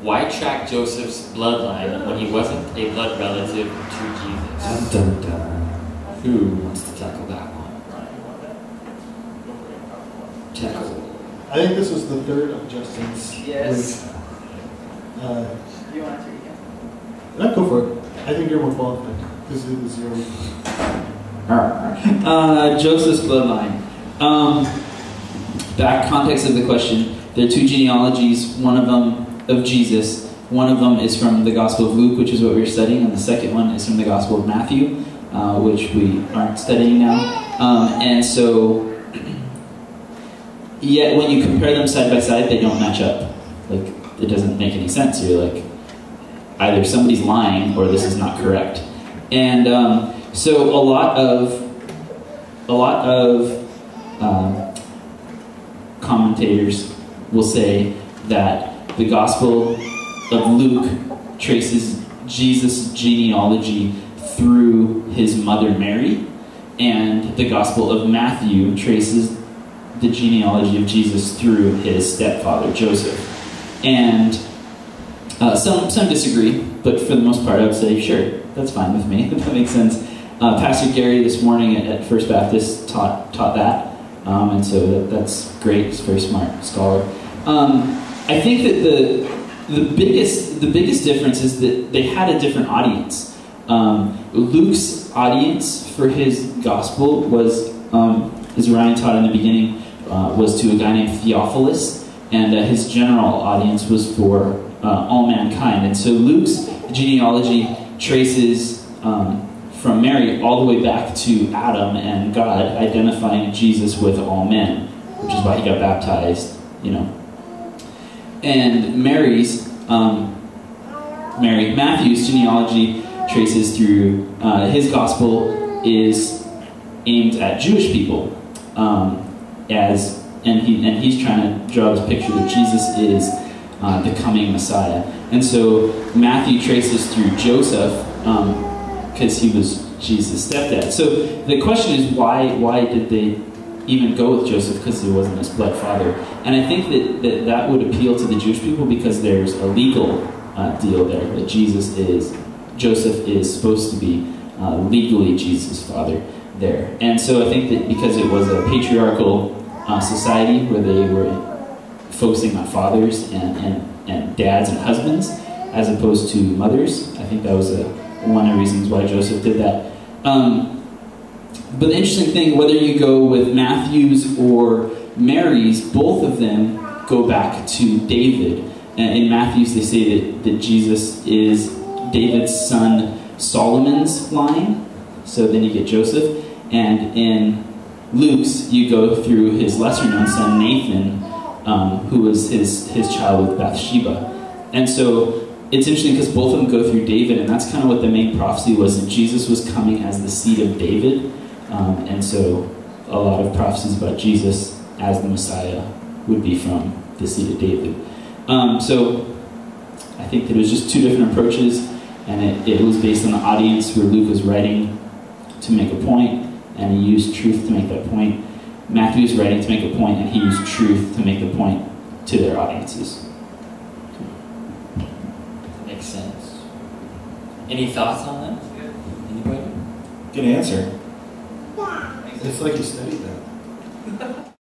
Why track Joseph's bloodline when he wasn't a blood relative to Jesus? Dun, dun, dun. Who wants to tackle that one? Tackle. I think this was the third of Justin's. Yes. Do you want to answer again? No, go for it. I think you're more qualified because it was your. Joseph's bloodline. Back context of the question. There are two genealogies. One of them of Jesus. One of them is from the Gospel of Luke, which is what we're studying, and the second one is from the Gospel of Matthew, which we aren't studying now. And so, yet when you compare them side by side, they don't match up. Like, it doesn't make any sense. You're like, either somebody's lying or this is not correct. And so a lot of commentators will say that the Gospel of Luke traces Jesus' genealogy through his mother Mary, and the Gospel of Matthew traces the genealogy of Jesus through his stepfather Joseph. And some disagree, but for the most part I would say, sure, that's fine with me. That makes sense. Pastor Gary this morning at First Baptist taught that, and so that's great. He's a very smart scholar. I think that the biggest difference is that they had a different audience. Luke's audience for his gospel was, as Ryan taught in the beginning, was to a guy named Theophilus, and his general audience was for all mankind. And so Luke's genealogy traces from Mary all the way back to Adam and God, identifying Jesus with all men, which is why he got baptized, you know. And Matthew's genealogy traces through his gospel is aimed at Jewish people, and he's trying to draw this picture that Jesus is the coming Messiah. And so Matthew traces through Joseph because he was Jesus' stepdad. So the question is, why did they even go with Joseph? Because he wasn't his blood father. And I think that would appeal to the Jewish people because there's a legal deal there, that Joseph is supposed to be legally Jesus' father there. And so I think that because it was a patriarchal society where they were focusing on fathers and dads and husbands as opposed to mothers, I think that was one of the reasons why Joseph did that. But the interesting thing, whether you go with Matthew's or Mary's, both of them go back to David. In Matthew's, they say that Jesus is David's son Solomon's line. So then you get Joseph. And in Luke's, you go through his lesser-known son Nathan, who was his child with Bathsheba. And so it's interesting because both of them go through David, and that's kind of what the main prophecy was, that Jesus was coming as the seed of David. And so a lot of prophecies about Jesus as the Messiah would be from the seed of David. So I think that it was just two different approaches, and it was based on the audience where Luke was writing to make a point, and he used truth to make that point. Matthew was writing to make a point, and he used truth to make the point to their audiences. Makes sense. Any thoughts on that? Anybody? Good answer. It's like you studied that.